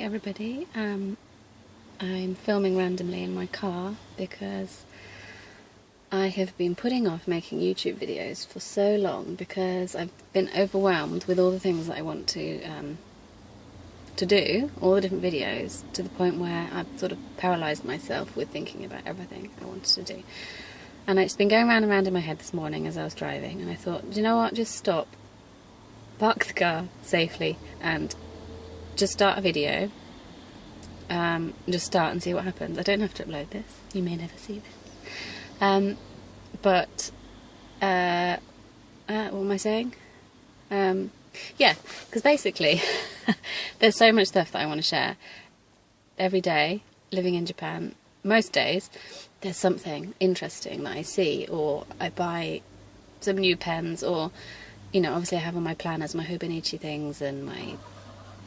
everybody. I'm filming randomly in my car because I have been putting off making YouTube videos for so long because I've been overwhelmed with all the things that I want to do, all the different videos, to the point where I've sort of paralysed myself with thinking about everything I wanted to do. And it's been going round and round in my head this morning as I was driving, and I thought, do you know what, just stop, park the car safely and just start a video. Just start and see what happens. I don't have to upload this. You may never see this. What am I saying? Yeah, because basically there's so much stuff that I want to share. Every day, living in Japan, most days, there's something interesting that I see, or I buy some new pens, or, you know, obviously I have on my planners, my Hobonichi things, and my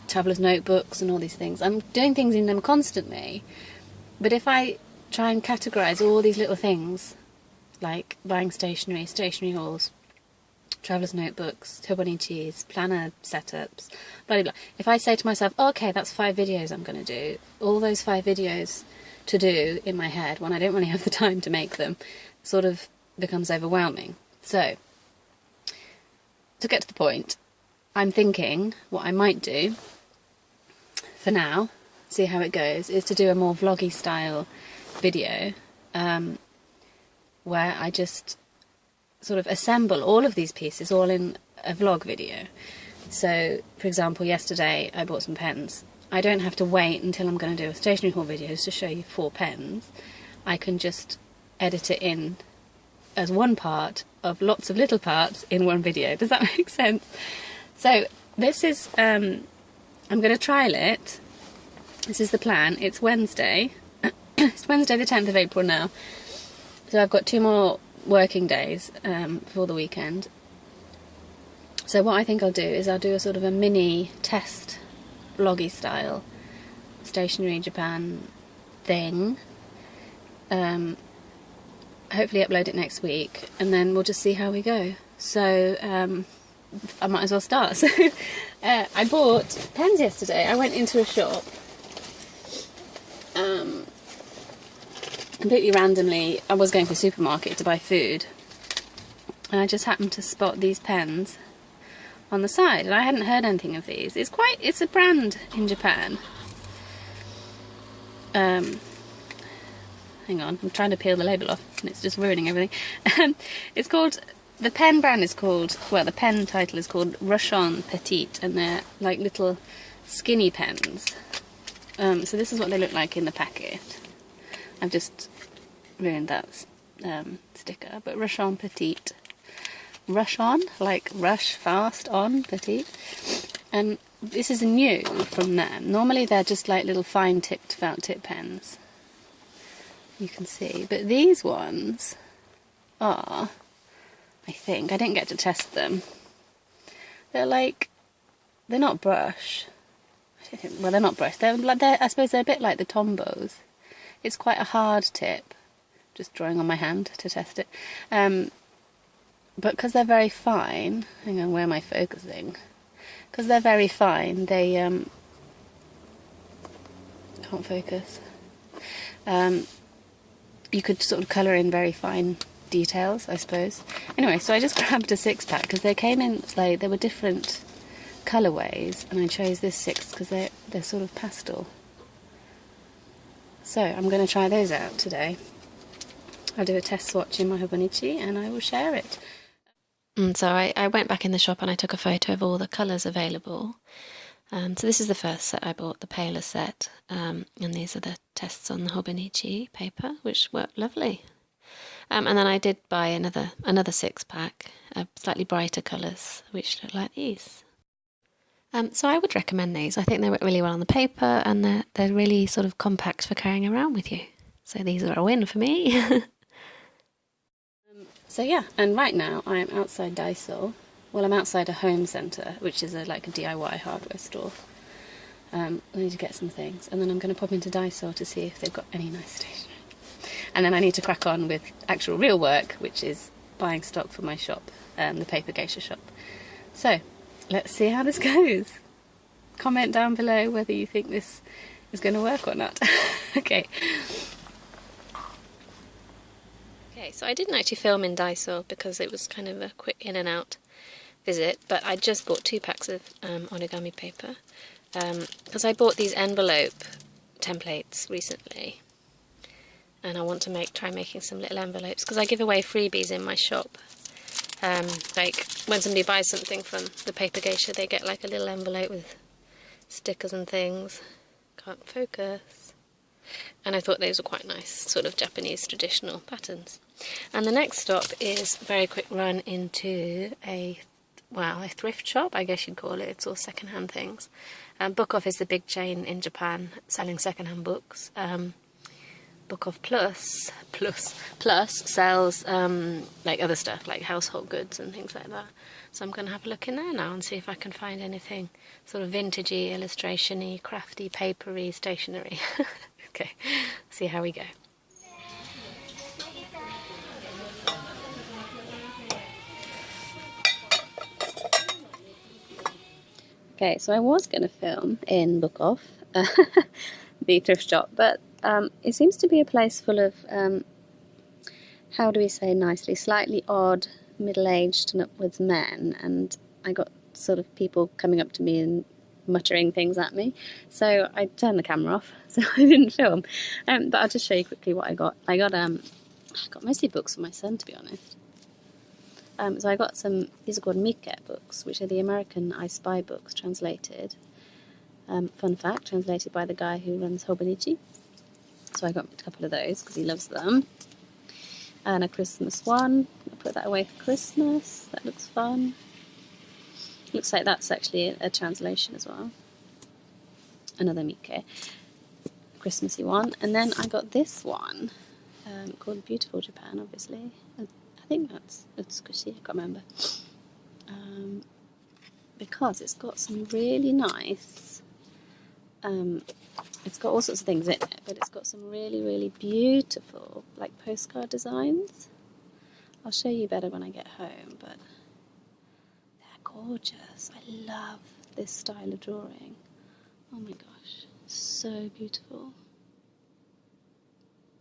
traveller's notebooks and all these things. I'm doing things in them constantly, but if I try and categorise all these little things, like buying stationery hauls, traveller's notebooks, Hobonichis, planner setups, blah blah blah. If I say to myself, oh, okay, that's 5 videos I'm going to do, all those 5 videos to do in my head when I don't really have the time to make them, sort of becomes overwhelming. So, to get to the point, I'm thinking what I might do for now, see how it goes, is to do a more vloggy style video where I just sort of assemble all of these pieces all in a vlog video. So, for example, yesterday I bought some pens. I don't have to wait until I'm going to do a stationery haul video to show you 4 pens. I can just edit it in as one part of lots of little parts in one video. Does that make sense? So this is, I'm going to trial it. This is the plan. It's Wednesday. It's Wednesday the 10th of April now. So I've got 2 more working days for the weekend. So what I think I'll do is I'll do a sort of a mini test vloggy style Stationery Japan thing. Hopefully upload it next week, and then we'll just see how we go. So I might as well start. So I bought pens yesterday. I went into a shop completely randomly. I was going to the supermarket to buy food, and I just happened to spot these pens on the side, and I hadn't heard anything of these. It's a brand in Japan. Hang on, I'm trying to peel the label off and it's just ruining everything. It's called, the pen brand is called, well, the pen title is called Ruchon Petite, and they're like little skinny pens. So this is what they look like in the packet. I've just ruined that sticker, but Ruchon Petite. Rush on, like rush fast on, petite. And this is new from them. Normally they're just like little fine tipped felt tip pens. You can see, but these ones are, I think, I didn't get to test them. They're like, they're not brush. Well, they're not brush. I suppose they're a bit like the Tombos. It's quite a hard tip. Just drawing on my hand to test it. But because they're very fine, hang on, where am I focusing? Because they're very fine, they can't focus. You could sort of colour in very fine details, I suppose. Anyway, so I just grabbed a 6-pack because they came in, like, there were different colourways, and I chose this 6 because they're sort of pastel. So I'm going to try those out today. I'll do a test swatch in my Hobonichi and I will share it. So I went back in the shop and I took a photo of all the colours available. So this is the first set I bought, the paler set, and these are the tests on the Hobonichi paper, which worked lovely. And then I did buy another 6-pack of slightly brighter colours, which look like these. So I would recommend these. I think they work really well on the paper, and they're really sort of compact for carrying around with you. So these are a win for me. So yeah, and right now I am outside Daiso. Well, I'm outside a home centre, which is like a DIY hardware store. I need to get some things, and then I'm going to pop into Daiso to see if they've got any nice stationery. And then I need to crack on with actual real work, which is buying stock for my shop, the Paper Geisha shop. So, let's see how this goes. comment down below whether you think this is going to work or not. Okay. Okay, so I didn't actually film in Daiso because it was kind of a quick in and out visit, but I just bought 2 packs of origami paper because I bought these envelope templates recently, and I want to try making some little envelopes because I give away freebies in my shop. Like when somebody buys something from the Paper Geisha, they get like a little envelope with stickers and things. Can't focus. And I thought those were quite nice, sort of Japanese traditional patterns. And the next stop is a very quick run into a thrift shop, I guess you'd call it. It's all second-hand things. Book Off is the big chain in Japan selling second-hand books. Book Off Plus sells like other stuff, like household goods and things like that. So I'm going to have a look in there now and see if I can find anything sort of vintagey, illustration-y, crafty, papery, stationery. Okay, see how we go. Okay, so I was going to film in Book Off, the thrift shop, but it seems to be a place full of, how do we say nicely, slightly odd, middle-aged and upwards men, and I got sort of people coming up to me and muttering things at me, so I turned the camera off, so I didn't film. But I'll just show you quickly what I got. I got mostly books for my son, to be honest. So I got these are called Mike books, which are the American I Spy books translated. Fun fact, translated by the guy who runs Hobonichi. So I got a couple of those because he loves them. And a Christmas one. I'll put that away for Christmas. That looks fun. Looks like that's actually a translation as well. Another Mike. Christmassy one. And then I got this one called Beautiful Japan, obviously. I think that's Tsukushi, I can't remember. Because it's got some really nice, it's got all sorts of things in it, but it's got some really, really beautiful, like postcard designs. I'll show you better when I get home, but they're gorgeous. I love this style of drawing. Oh my gosh, so beautiful.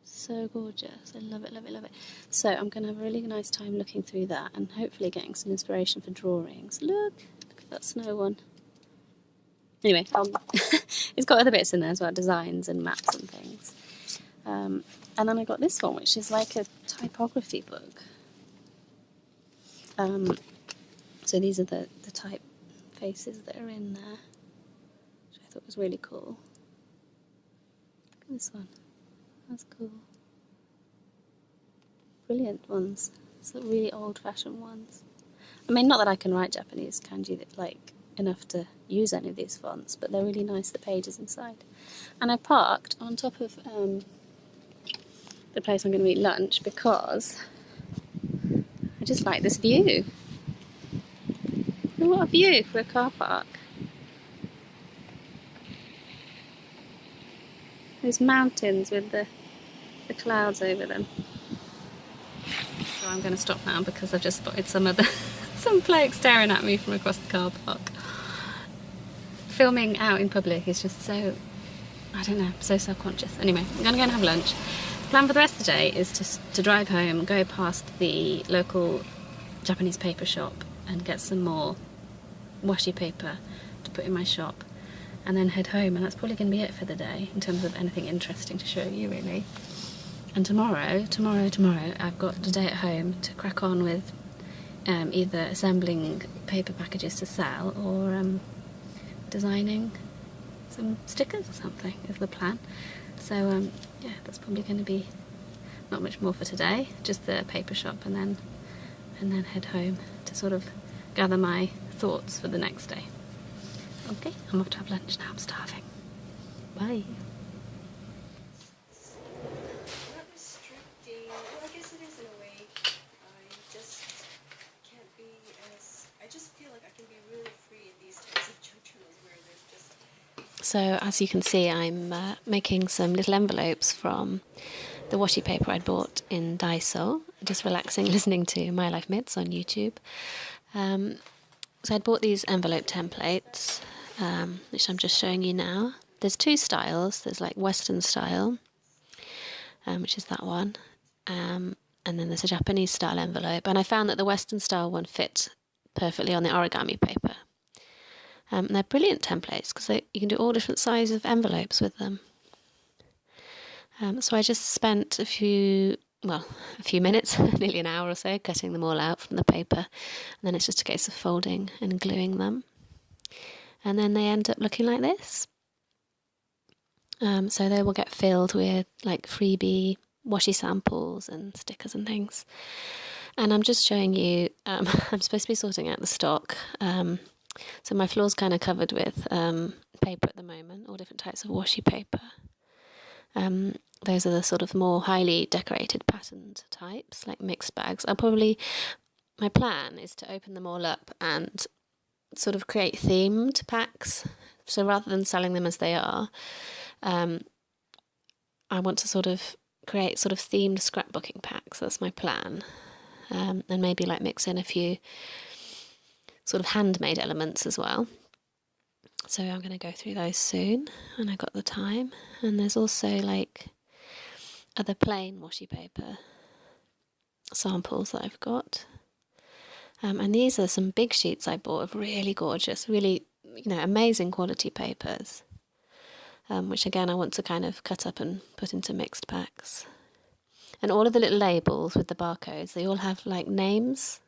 So gorgeous. I love it, love it, love it. So I'm going to have a really nice time looking through that and hopefully getting some inspiration for drawings. Look at that snow one. Anyway, it's got other bits in there as well, designs and maps and things. And then I got this one, which is like a typography book. So these are the typefaces that are in there, which I thought was really cool. Look at this one. That's cool. Brilliant ones. Some really old-fashioned ones. I mean, not that I can write Japanese kanji enough to use any of these fonts, but they're really nice, the pages inside. And I parked on top of the place I'm going to eat lunch because I just like this view. What a view for a car park. Those mountains with the clouds over them. So I'm going to stop now because I've just spotted some bloke staring at me from across the car park. Filming out in public is just so, I don't know, so self-conscious. Anyway, I'm going to go and have lunch. The plan for the rest of the day is to drive home, go past the local Japanese paper shop and get some more washi paper to put in my shop, and then head home, and that's probably going to be it for the day in terms of anything interesting to show you, really. And tomorrow, I've got the day at home to crack on with either assembling paper packages to sell or designing some stickers or something is the plan. So yeah, that's probably going to be not much more for today, just the paper shop, and then head home to sort of gather my thoughts for the next day. Okay, I'm off to have lunch now, I'm starving. Bye. Not restricting, well, I guess it is in a way. I just can't be I just feel like I can be really free in these types of junctures where there's just... So as you can see, I'm making some little envelopes from the washi paper I'd bought in Daiso, just relaxing, listening to My Life Myths on YouTube. So I'd bought these envelope templates which I'm just showing you now. There's two styles. There's like Western style, which is that one, and then there's a Japanese style envelope. And I found that the Western style one fit perfectly on the origami paper. And they're brilliant templates because you can do all different sizes of envelopes with them. So I just spent a few minutes, nearly an hour or so, cutting them all out from the paper. And then it's just a case of folding and gluing them. And then they end up looking like this. So they will get filled with like freebie washi samples and stickers and things. And I'm just showing you, I'm supposed to be sorting out the stock. So my floor's kind of covered with paper at the moment, all different types of washi paper. Those are the sort of more highly decorated patterned types, like mixed bags. My plan is to open them all up and sort of create themed packs. So rather than selling them as they are, I want to sort of create sort of themed scrapbooking packs. That's my plan. And maybe like mix in a few sort of handmade elements as well. So I'm going to go through those soon when I got the time. And there's also like other plain washi paper samples that I've got. And these are some big sheets I bought of really gorgeous, really, amazing quality papers. Which again I want to kind of cut up and put into mixed packs. And all of the little labels with the barcodes, they all have like names,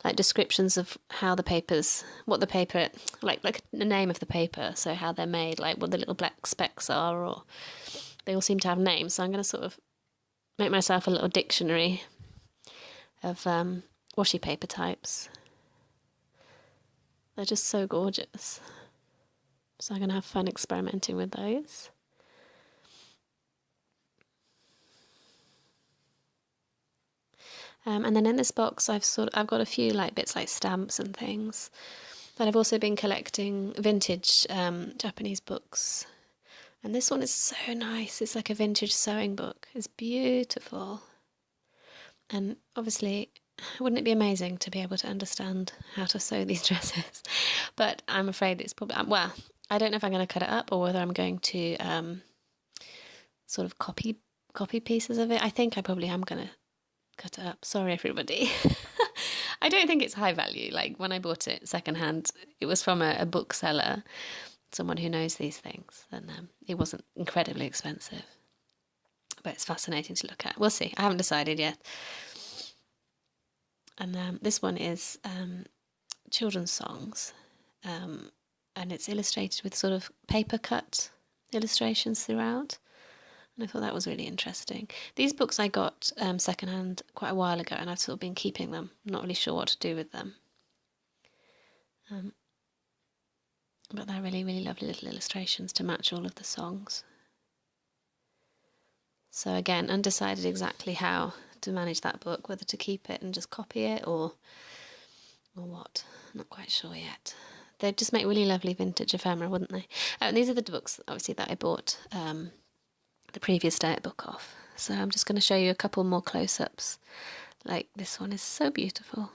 like descriptions of how the papers, what the paper, like the name of the paper, so how they're made, like what the little black specks are, or they all seem to have names. So I'm going to sort of make myself a little dictionary of washi paper types. They're just so gorgeous. So I'm going to have fun experimenting with those. And then in this box, I've got a few like bits like stamps and things. But I've also been collecting vintage Japanese books. And this one is so nice. It's like a vintage sewing book. It's beautiful. And obviously, wouldn't it be amazing to be able to understand how to sew these dresses? But I'm afraid it's probably, I don't know if I'm going to cut it up or whether I'm going to sort of copy pieces of it. I think I probably am going to cut it up. Sorry, everybody. I don't think it's high value. Like when I bought it secondhand, it was from a bookseller, someone who knows these things, and it wasn't incredibly expensive. But it's fascinating to look at. We'll see. I haven't decided yet. And this one is children's songs, and it's illustrated with sort of paper cut illustrations throughout. And I thought that was really interesting. These books I got secondhand quite a while ago, and I've sort of been keeping them. I'm not really sure what to do with them. But they're really, really lovely little illustrations to match all of the songs. So again, undecided exactly how to manage that book, whether to keep it and just copy it or what. I'm not quite sure yet. They'd just make really lovely vintage ephemera, wouldn't they? And these are the books, obviously, that I bought the previous day at Book Off. So I'm just going to show you a couple more close-ups. Like this one is so beautiful.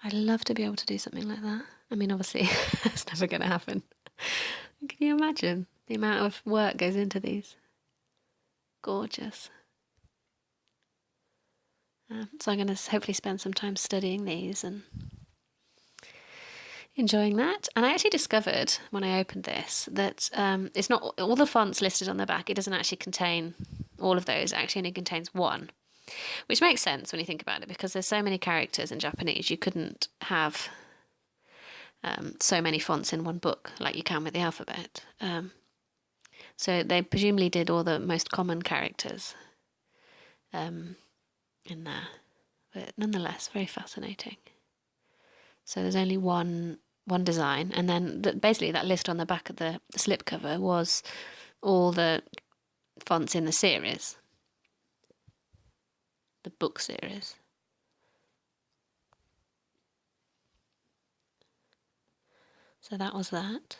I'd love to be able to do something like that. I mean, obviously, it's never going to happen. Can you imagine the amount of work goes into these? Gorgeous. So I'm going to hopefully spend some time studying these and enjoying that. And I actually discovered when I opened this that it's not all the fonts listed on the back. It doesn't actually contain all of those. It actually only contains one, which makes sense when you think about it, because there's so many characters in Japanese. You couldn't have so many fonts in one book like you can with the alphabet. So they presumably did all the most common characters in there, but nonetheless very fascinating. So there's only one design, and then basically that list on the back of the slipcover was all the fonts in the series, the book series. So that was that.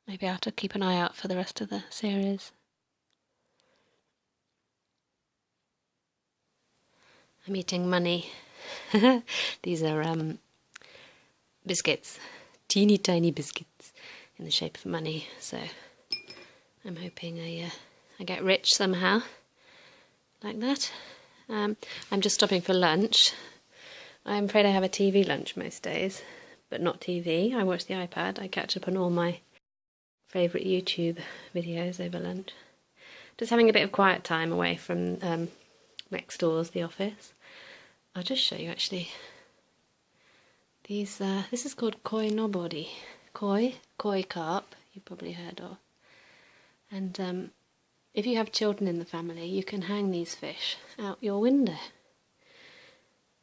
Maybe I have to keep an eye out for the rest of the series. I'm eating money. These are biscuits, teeny tiny biscuits in the shape of money. So I'm hoping I get rich somehow like that. I'm just stopping for lunch. I'm afraid I have a TV lunch most days, but not TV. I watch the iPad. I catch up on all my favourite YouTube videos over lunch. Just having a bit of quiet time away from next door's the office. I'll just show you actually. These this is called koi nobody. Koi carp, you've probably heard of. And if you have children in the family, you can hang these fish out your window.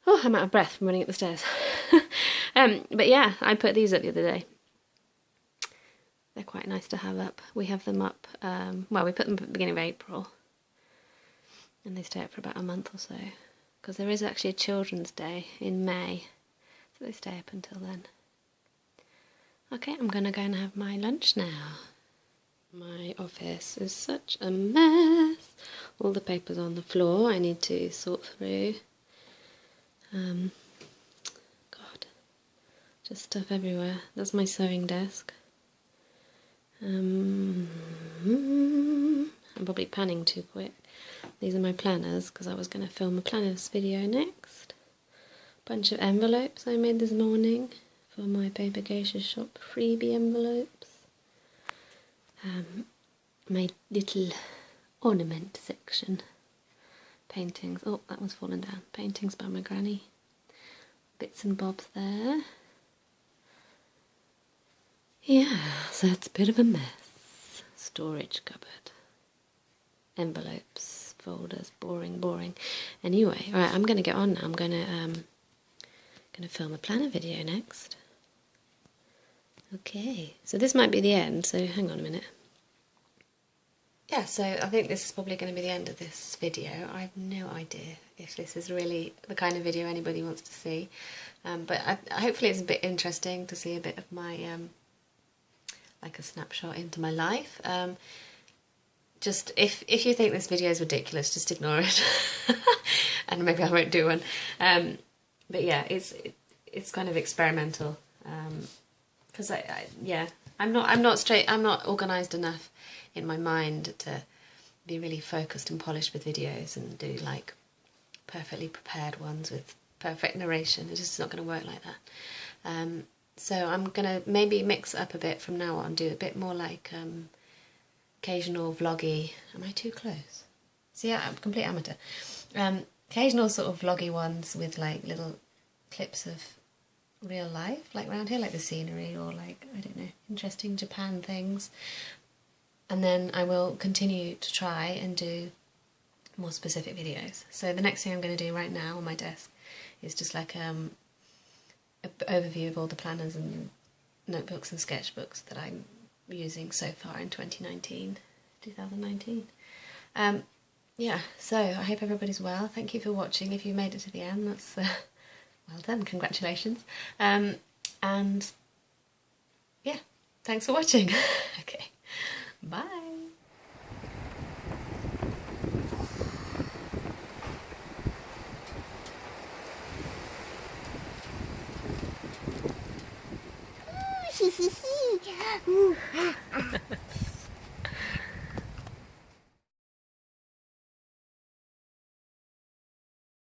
Oh, I'm out of breath from running up the stairs. But yeah, I put these up the other day. They're quite nice to have up. We have them up, well, we put them up at the beginning of April. And they stay up for about a month or so. Because there is actually a Children's Day in May. So they stay up until then. Okay, I'm going to go and have my lunch now. My office is such a mess. All the papers on the floor I need to sort through. God, just stuff everywhere. That's my sewing desk. I'm probably panning too quick. These are my planners because I was going to film a planners video next. Bunch of envelopes I made this morning for my Paper Geisha shop freebie envelopes. My little ornament section. Paintings. Oh, that one's fallen down. Paintings by my granny. Bits and bobs there. Yeah, so it's a bit of a mess. Storage cupboard. Envelopes, folders, boring. Anyway, alright, I'm going to get on now. I'm going to film a planner video next. Okay, so this might be the end, so hang on a minute. Yeah, so I think this is probably going to be the end of this video. I have no idea if this is really the kind of video anybody wants to see. But hopefully it's a bit interesting to see a bit of my, like a snapshot into my life. Just, if you think this video is ridiculous, just ignore it. And maybe I won't do one. But yeah, it's kind of experimental. Because I'm not organised enough in my mind to be really focused and polished with videos and do like perfectly prepared ones with perfect narration. It's just not going to work like that. So I'm going to maybe mix up a bit from now on, do a bit more like occasional vloggy. Am I too close? See, I'm a complete amateur. Occasional sort of vloggy ones with like little clips of real life, like around here, like the scenery or like, I don't know, interesting Japan things. And then I will continue to try and do more specific videos. So the next thing I'm going to do right now on my desk is just like an overview of all the planners and notebooks and sketchbooks that I'm using so far in 2019. Yeah, so I hope everybody's well. Thank you for watching. If you made it to the end, that's well done, congratulations. And yeah, thanks for watching. Okay, bye. Hee hee hee.